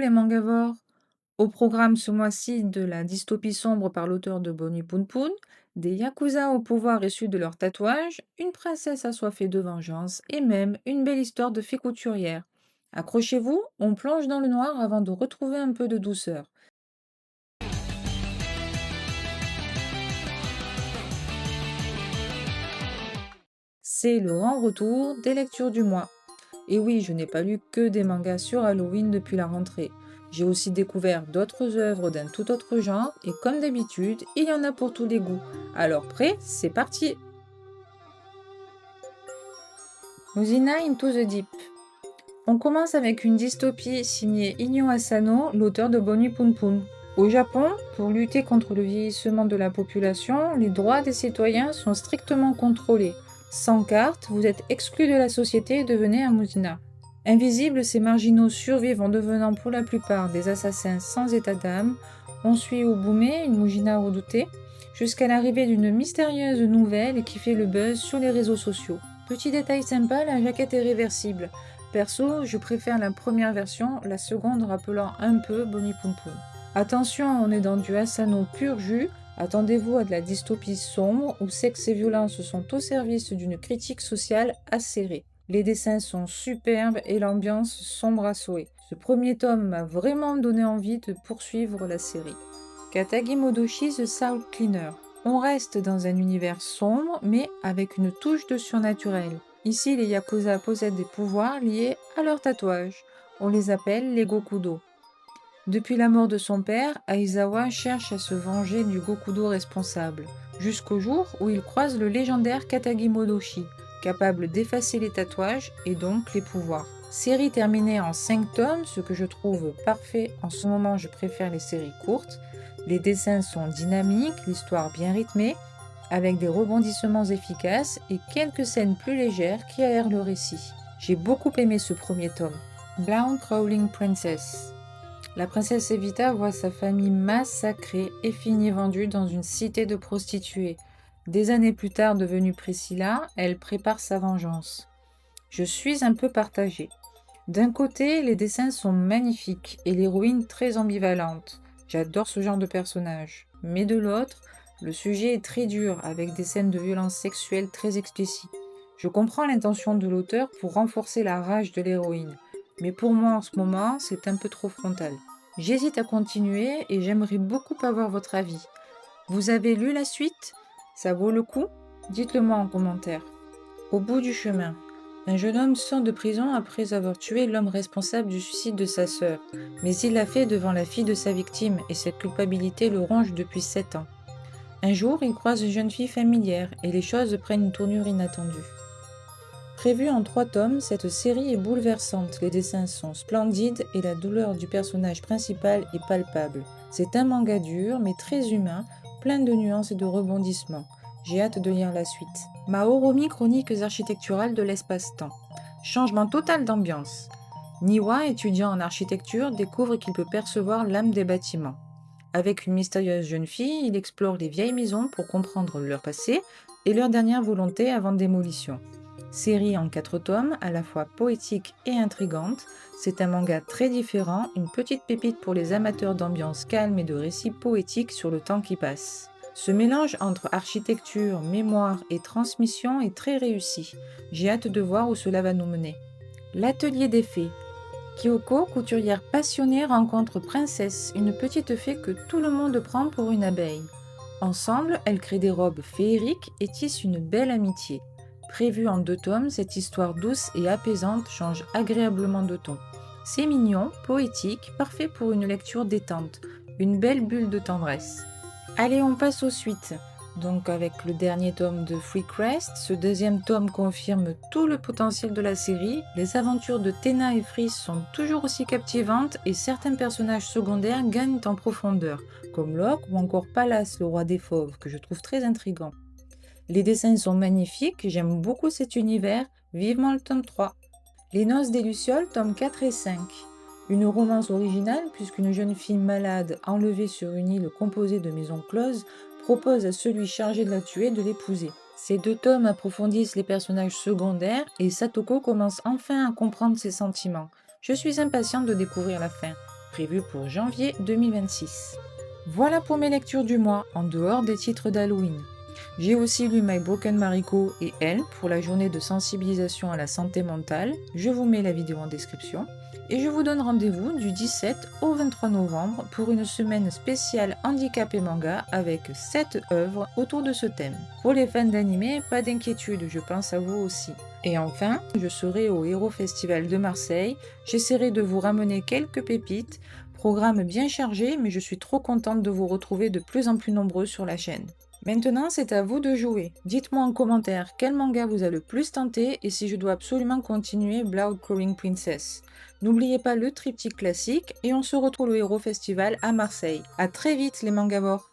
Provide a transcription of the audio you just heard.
les mangavores! Au programme ce mois-ci de la dystopie sombre par l'auteur de Bonnie Poon Poon, des yakuza au pouvoir issus de leurs tatouages, une princesse assoiffée de vengeance et même une belle histoire de fée couturière. Accrochez-vous, on plonge dans le noir avant de retrouver un peu de douceur. C'est le grand retour des lectures du mois. Et oui, je n'ai pas lu que des mangas sur Halloween depuis la rentrée. J'ai aussi découvert d'autres œuvres d'un tout autre genre, et comme d'habitude, il y en a pour tous les goûts. Alors prêt, c'est parti! Usina Into the Deep. On commence avec une dystopie signée Inyo Asano, l'auteur de Bonnie Poon Poon. Au Japon, pour lutter contre le vieillissement de la population, les droits des citoyens sont strictement contrôlés. Sans carte, vous êtes exclu de la société et devenez un Musina. Invisibles, ces marginaux survivent en devenant pour la plupart des assassins sans état d'âme. On suit Ubume, une Mujina redoutée, jusqu'à l'arrivée d'une mystérieuse nouvelle qui fait le buzz sur les réseaux sociaux. Petit détail sympa, la jaquette est réversible. Perso, je préfère la première version, la seconde rappelant un peu Bonnie Poon Poon. Attention, on est dans du Asano pur jus. Attendez-vous à de la dystopie sombre où sexe et violence sont au service d'une critique sociale acérée. Les dessins sont superbes et l'ambiance sombre à souhait. Ce premier tome m'a vraiment donné envie de poursuivre la série. Katagi Modoshi The Soul Cleaner. On reste dans un univers sombre, mais avec une touche de surnaturel. Ici, les Yakuza possèdent des pouvoirs liés à leurs tatouages. On les appelle les Gokudo. Depuis la mort de son père, Aizawa cherche à se venger du Gokudo responsable, jusqu'au jour où il croise le légendaire Katagi Modoshi, capable d'effacer les tatouages et donc les pouvoirs. Série terminée en 5 tomes, ce que je trouve parfait. En ce moment, je préfère les séries courtes. Les dessins sont dynamiques, l'histoire bien rythmée, avec des rebondissements efficaces et quelques scènes plus légères qui aèrent le récit. J'ai beaucoup aimé ce premier tome. Brown Crawling Princess. La princesse Evita voit sa famille massacrée et finit vendue dans une cité de prostituées. Des années plus tard devenue Priscilla, elle prépare sa vengeance. Je suis un peu partagée. D'un côté, les dessins sont magnifiques et l'héroïne très ambivalente. J'adore ce genre de personnage. Mais de l'autre, le sujet est très dur avec des scènes de violence sexuelle très explicites. Je comprends l'intention de l'auteur pour renforcer la rage de l'héroïne. Mais pour moi en ce moment, c'est un peu trop frontal. J'hésite à continuer et j'aimerais beaucoup avoir votre avis. Vous avez lu la suite? Ça vaut le coup? Dites-le moi en commentaire. Au bout du chemin, un jeune homme sort de prison après avoir tué l'homme responsable du suicide de sa sœur, mais il l'a fait devant la fille de sa victime et cette culpabilité le ronge depuis 7 ans. Un jour, il croise une jeune fille familière et les choses prennent une tournure inattendue. Prévue en 3 tomes, cette série est bouleversante, les dessins sont splendides et la douleur du personnage principal est palpable. C'est un manga dur mais très humain, plein de nuances et de rebondissements. J'ai hâte de lire la suite. Maoromi Chroniques architecturales de l'espace-temps. Changement total d'ambiance. Niwa, étudiant en architecture, découvre qu'il peut percevoir l'âme des bâtiments. Avec une mystérieuse jeune fille, il explore les vieilles maisons pour comprendre leur passé et leur dernière volonté avant démolition. Série en 4 tomes, à la fois poétique et intrigante, c'est un manga très différent, une petite pépite pour les amateurs d'ambiance calme et de récits poétiques sur le temps qui passe. Ce mélange entre architecture, mémoire et transmission est très réussi. J'ai hâte de voir où cela va nous mener. L'atelier des fées. Kyoko, couturière passionnée, rencontre Princesse, une petite fée que tout le monde prend pour une abeille. Ensemble, elles créent des robes féeriques et tissent une belle amitié. Prévue en 2 tomes, cette histoire douce et apaisante change agréablement de ton. C'est mignon, poétique, parfait pour une lecture détente, une belle bulle de tendresse. Allez, on passe aux suites. Donc avec le dernier tome de Free Crest, ce deuxième tome confirme tout le potentiel de la série. Les aventures de Tena et Freeze sont toujours aussi captivantes et certains personnages secondaires gagnent en profondeur, comme Locke ou encore Pallas, le roi des fauves, que je trouve très intrigant. Les dessins sont magnifiques, j'aime beaucoup cet univers, vivement le tome 3. Les noces des Lucioles, tomes 4 et 5. Une romance originale puisqu'une jeune fille malade enlevée sur une île composée de maisons closes propose à celui chargé de la tuer de l'épouser. Ces 2 tomes approfondissent les personnages secondaires et Satoko commence enfin à comprendre ses sentiments. Je suis impatiente de découvrir la fin. prévu pour janvier 2026. Voilà pour mes lectures du mois, en dehors des titres d'Halloween. J'ai aussi lu My Broken Mariko et Elle pour la journée de sensibilisation à la santé mentale. Je vous mets la vidéo en description. Et je vous donne rendez-vous du 17 au 23 novembre pour une semaine spéciale handicap et manga avec 7 œuvres autour de ce thème. Pour les fans d'anime, pas d'inquiétude, je pense à vous aussi. Et enfin, je serai au Hero Festival de Marseille. J'essaierai de vous ramener quelques pépites. Programme bien chargé, mais je suis trop contente de vous retrouver de plus en plus nombreux sur la chaîne. Maintenant, c'est à vous de jouer. Dites-moi en commentaire quel manga vous a le plus tenté et si je dois absolument continuer Blood Crawling Princess. N'oubliez pas le triptyque classique et on se retrouve au Hero Festival à Marseille. À très vite les mangavores!